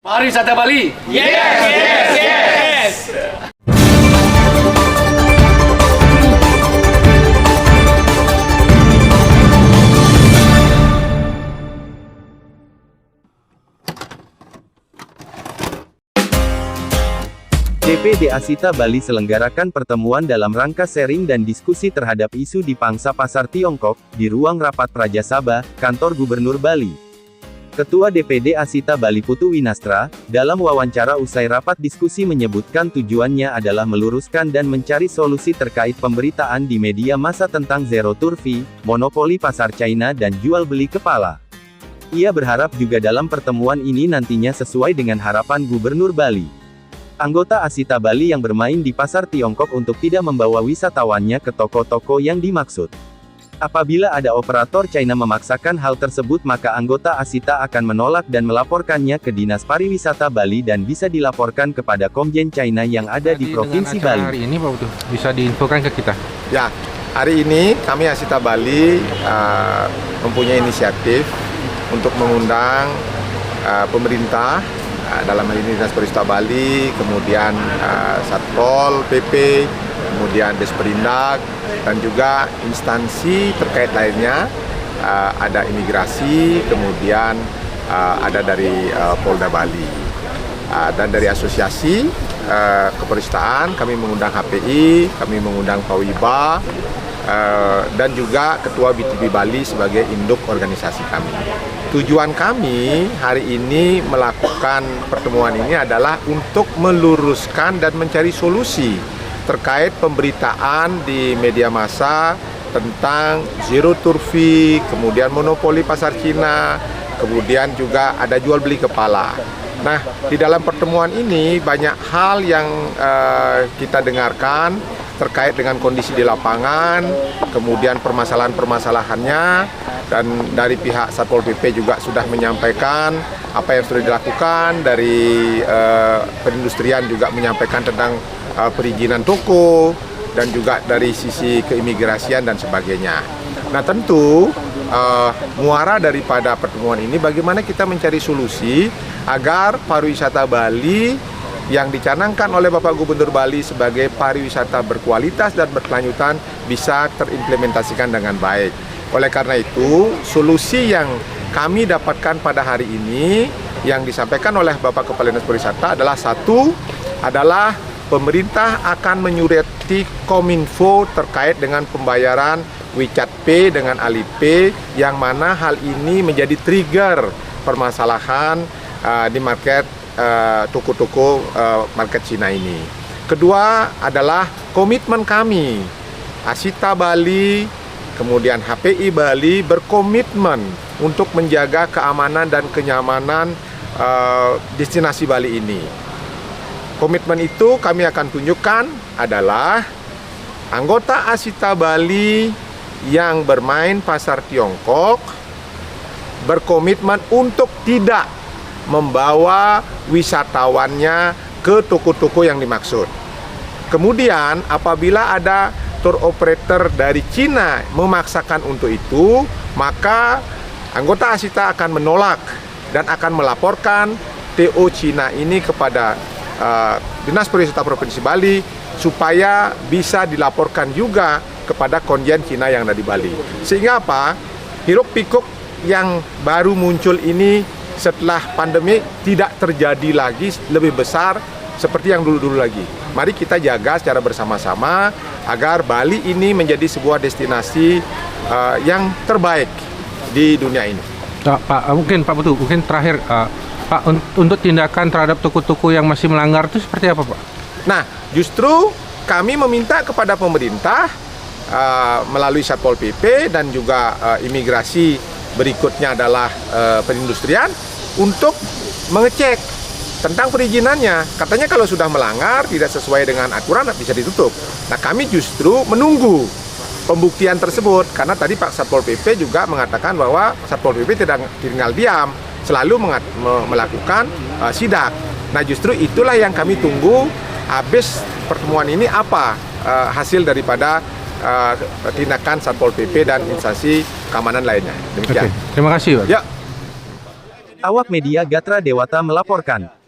Pariwisata Bali. Yes, yes, yes. DPD Asita Bali selenggarakan pertemuan dalam rangka sharing dan diskusi terhadap isu di pangsa pasar Tiongkok, di ruang rapat Praja Sabha, kantor Gubernur Bali. Ketua DPD Asita Bali Putu Winastra, dalam wawancara usai rapat diskusi menyebutkan tujuannya adalah meluruskan dan mencari solusi terkait pemberitaan di media massa tentang Zero Tour Fee, monopoli pasar China dan jual beli kepala. Ia berharap juga dalam pertemuan ini nantinya sesuai dengan harapan Gubernur Bali. Anggota Asita Bali yang bermain di pasar Tiongkok untuk tidak membawa wisatawannya ke toko-toko yang dimaksud. Apabila ada operator China memaksakan hal tersebut maka anggota Asita akan menolak dan melaporkannya ke Dinas Pariwisata Bali dan bisa dilaporkan kepada Komjen China yang ada di Provinsi Bali. Hari ini Pak Putu, bisa diinfokan ke kita? Ya, hari ini kami Asita Bali mempunyai inisiatif untuk mengundang pemerintah, dalam hal ini Dinas Pariwisata Bali, kemudian Satpol PP, kemudian Desperindak, dan juga instansi terkait lainnya, ada imigrasi, kemudian ada dari Polda Bali, dan dari asosiasi keperiwistaan kami mengundang HPI, kami mengundang Pawiba, dan juga Ketua BTB Bali sebagai induk organisasi kami. Tujuan kami hari ini melakukan pertemuan ini adalah untuk meluruskan dan mencari solusi terkait pemberitaan di media massa tentang Zero Tour Fee, kemudian monopoli pasar Cina, kemudian juga ada jual beli kepala. Nah, di dalam pertemuan ini banyak hal yang kita dengarkan terkait dengan kondisi di lapangan, kemudian permasalahan-permasalahannya, dan dari pihak Satpol PP juga sudah menyampaikan apa yang sudah dilakukan, dari perindustrian juga menyampaikan tentang perizinan toko, dan juga dari sisi keimigrasian dan sebagainya. Nah, tentu muara daripada pertemuan ini bagaimana kita mencari solusi agar pariwisata Bali yang dicanangkan oleh Bapak Gubernur Bali sebagai pariwisata berkualitas dan berkelanjutan bisa terimplementasikan dengan baik. Oleh karena itu, solusi yang kami dapatkan pada hari ini yang disampaikan oleh Bapak Kepala Dinas Pariwisata adalah satu, adalah pemerintah akan menyurati Kominfo terkait dengan pembayaran WeChat Pay dengan Alipay, yang mana hal ini menjadi trigger permasalahan di market toko-toko market Cina ini. Kedua adalah komitmen kami, Asita Bali, kemudian HPI Bali berkomitmen untuk menjaga keamanan dan kenyamanan destinasi Bali ini. Komitmen itu kami akan tunjukkan adalah anggota Asita Bali yang bermain pasar Tiongkok berkomitmen untuk tidak membawa wisatawannya ke toko-toko yang dimaksud. Kemudian apabila ada tour operator dari Cina memaksakan untuk itu, maka anggota Asita akan menolak dan akan melaporkan TO Cina ini kepada Dinas Pariwisata Provinsi Bali supaya bisa dilaporkan juga kepada konjen Cina yang ada di Bali. Sehingga apa? Hiruk pikuk yang baru muncul ini setelah pandemi tidak terjadi lagi lebih besar seperti yang dulu-dulu lagi. Mari kita jaga secara bersama-sama agar Bali ini menjadi sebuah destinasi yang terbaik di dunia ini. Pak, mungkin Pak Putu, mungkin terakhir Pak, untuk tindakan terhadap toko-toko yang masih melanggar itu seperti apa, Pak? Nah, justru kami meminta kepada pemerintah melalui Satpol PP dan juga imigrasi, berikutnya adalah perindustrian, untuk mengecek tentang perizinannya. Katanya kalau sudah melanggar, tidak sesuai dengan aturan, bisa ditutup. Nah, kami justru menunggu pembuktian tersebut, karena tadi Pak Satpol PP juga mengatakan bahwa Satpol PP tidak tinggal diam, selalu melakukan sidak. Nah, justru itulah yang kami tunggu habis pertemuan ini, apa hasil daripada tindakan Satpol PP dan instansi keamanan lainnya. Demikian. Oke, terima kasih, Pak. Ya. Awak media Gatra Dewata melaporkan.